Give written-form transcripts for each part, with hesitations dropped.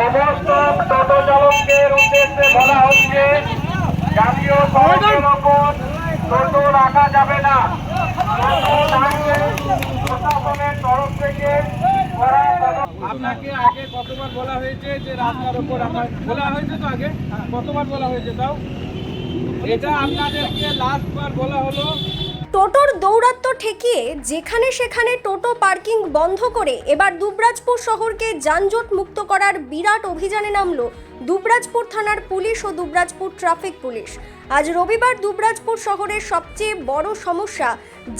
সমস্ত টোটো চালকদের উদ্দেশ্যে বলা হচ্ছে জাতীয় সড়কের ওপর টোটো রাখা যাবে না। প্রশাসনের তরফ থেকে আপনাকে আগে কতবার বলা হয়েছে যে রাস্তার ওপর বলা হয়েছে? তো আগে কতবার বলা হয়েছে? তাও এটা আপনাদেরকে লাস্টবার বলা হলো। টোটোর দৌরাত্ম্য ঠেকিয়ে যেখানে সেখানে টোটো পার্কিং বন্ধ করে এবার দুবরাজপুর শহরকে যানজট মুক্ত করার বিরাট অভিযানে নামল দুবরাজপুর থানার পুলিশ ও দুবরাজপুর ট্রাফিক পুলিশ। আজ রবিবার দুবরাজপুর শহরের সবচেয়ে বড় সমস্যা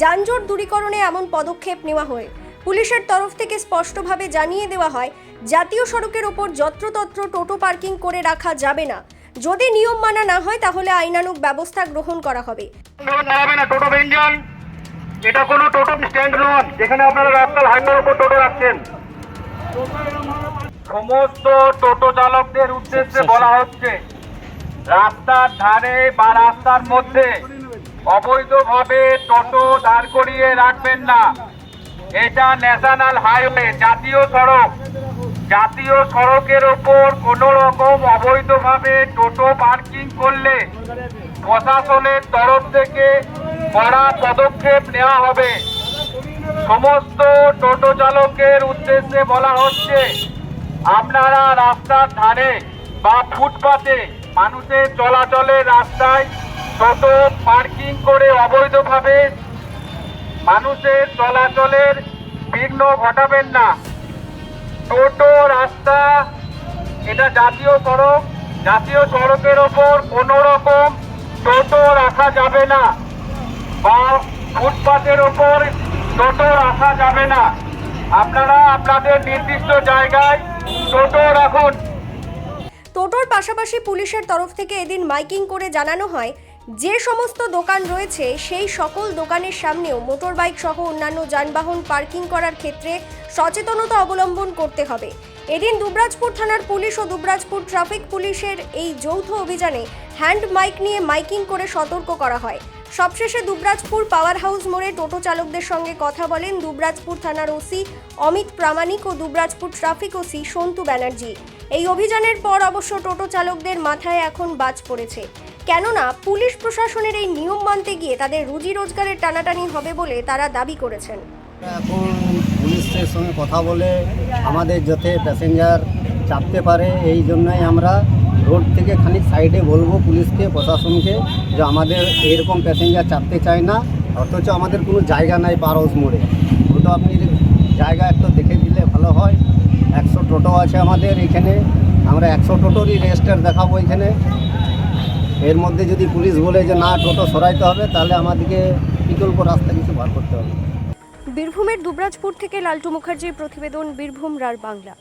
যানজট দূরীকরণে এমন পদক্ষেপ নেওয়া হয়। পুলিশের তরফ থেকে স্পষ্টভাবে জানিয়ে দেওয়া হয়, জাতীয় সড়কের ওপর যত্রতত্র টোটো পার্কিং করে রাখা যাবে না। যদি নিয়ম মানা না হয় তাহলে আইনানুগ ব্যবস্থা গ্রহণ করা হবে। টোটো বেঞ্জন, এটা কোনো টোটো স্ট্যান্ড নয় যেখানে আপনারা রাস্তার হাইওয়ের উপর টোটো রাখছেন। সমস্ত টোটো চালকদের উদ্দেশ্যে বলা হচ্ছে রাস্তার ধারে বা রাস্তার মধ্যে অবৈধভাবে টোটো দাঁড় করিয়ে রাখবেন না। এটা ন্যাশনাল হাইওয়ে, জাতীয় সড়ক। জাতীয় সড়কের ওপর কোনো রকম অবৈধভাবে টোটো পার্কিং করলে প্রশাসনের তরফ থেকে কড়া পদক্ষেপ নেওয়া হবে। সমস্ত টোটো চালকের উদ্দেশ্যে বলা হচ্ছে আপনারা রাস্তার ধারে বা ফুটপাতে মানুষের চলাচলের রাস্তায় টোটো পার্কিং করে অবৈধভাবে মানুষের চলাচলের বিঘ্ন ঘটাবেন না। টোটো রাস্তা এটা জাতীয় সড়ক, জাতীয় সড়কের ওপর কোনো রকম টোটো রাখা যাবে না বা ফুটপাতের ওপর টোটো রাখা যাবে না। আপনারা আপনাদের নির্দিষ্ট জায়গায় টোটো রাখুন। টোটোর পাশাপাশি পুলিশের তরফ থেকে এদিন মাইকিং করে জানানো হয়, যে সমস্ত দোকান রয়েছে সেই সকল দোকানের সামনেও মোটরবাইক সহ অন্যান্য যানবাহন পার্কিং করার ক্ষেত্রে সচেতনতা অবলম্বন করতে হবে। এদিন দুবরাজপুর থানার পুলিশ ও দুবরাজপুর ট্রাফিক পুলিশের এই যৌথ অভিযানে হ্যান্ড মাইক নিয়ে মাইকিং করে সতর্ক করা হয়। সবশেষে দুবরাজপুর পাওয়ার হাউস মোড়ে টোটো চালকদের সঙ্গে কথা বলেন দুবরাজপুর থানার ওসি অমিত প্রামাণিক ও দুবরাজপুর ট্রাফিক ওসি সন্তু ব্যানার্জি। এই অভিযানের পর অবশ্য টোটো চালকদের মাথায় এখন বাজ পড়েছে, কেননা পুলিশ প্রশাসনের এই নিয়ম মানতে গিয়ে তাদের রুজি রোজগারের টানাটানি হবে বলে তারা দাবি করেছেন। এখন পুলিশের সঙ্গে কথা বলে আমাদের যাতে প্যাসেঞ্জার চাপতে পারে, এই জন্যই আমরা রোড থেকে খানিক সাইডে বলবো পুলিশকে, প্রশাসনকে, যে আমাদের এরকম প্যাসেঞ্জার চাপতে চায় না, অথচ আমাদের কোনো জায়গা নাই পার হাউস মোড়ে। ওটা আপনি জায়গা একটু দেখে দিলে ভালো হয়। 100 টোটো আছে আমাদের এখানে, আমরা 100 টোটোরই রেজিস্টার দেখাবো এখানে। এর মধ্যে যদি পুলিশ বলে যে না টোটো সরাইতে হবে, তাহলে আমাদেরকে বিকল্প রাস্তা কিছু বার করতে হবে। বীরভূমের দুবরাজপুর থেকে লালটু মুখার্জির প্রতিবেদন, বীরভূম রার বাংলা।